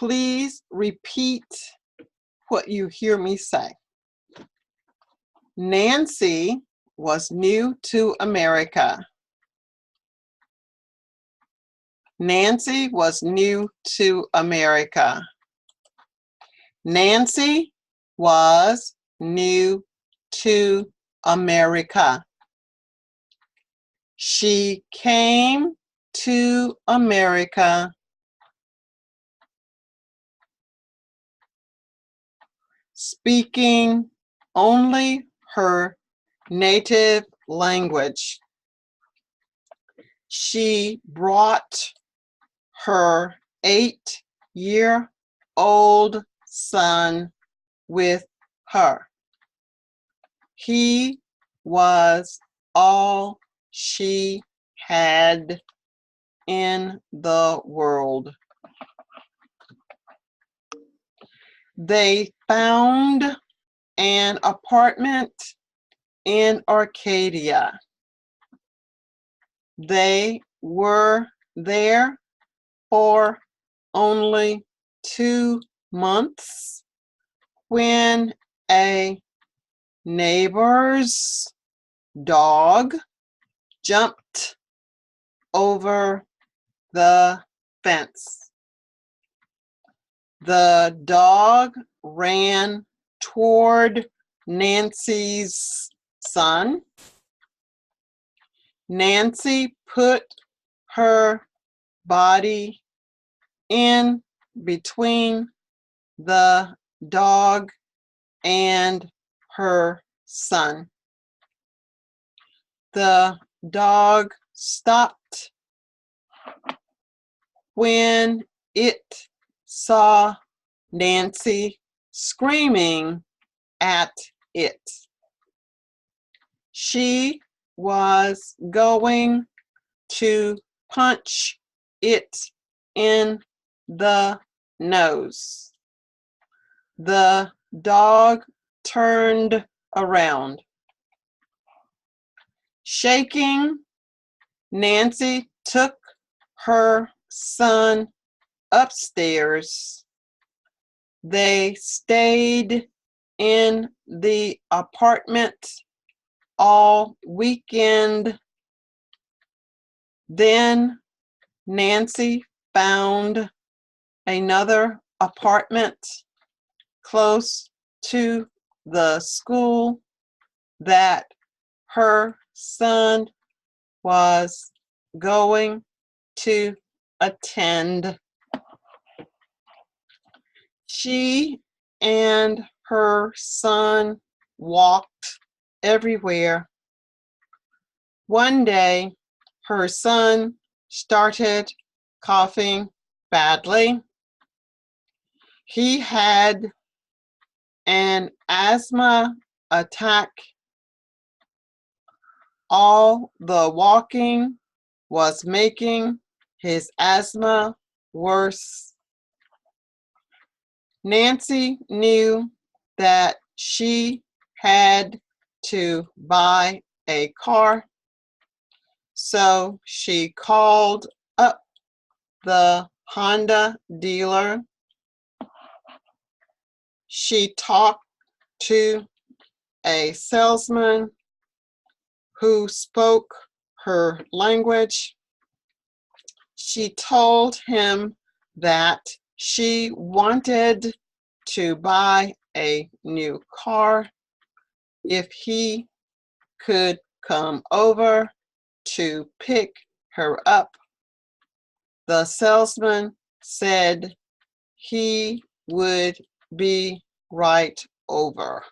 Please repeat what you hear me say. Nancy was new to America. Nancy was new to America. Nancy was new to America. She came to America speaking only her native language. She brought her 8-year-old son with her. He was all she had in the world. They found an apartment in Arcadia. They were there for only 2 months when a neighbor's dog jumped over the fence. The dog ran toward Nancy's son. Nancy put her body in between the dog and her son. The dog stopped when it saw Nancy screaming at it. She was going to punch it in the nose. The dog turned around. Shaking, Nancy took her son upstairs. They stayed in the apartment all weekend. Then Nancy found another apartment close to the school that her son was going to attend. She and her son walked everywhere. One day, her son started coughing badly. He had an asthma attack. All the walking was making his asthma worse. Nancy knew that she had to buy a car, so she called up the Honda dealer. She talked to a salesman who spoke her language. She told him that she wanted to buy a new car if he could come over to pick her up. The salesman said he would be right over.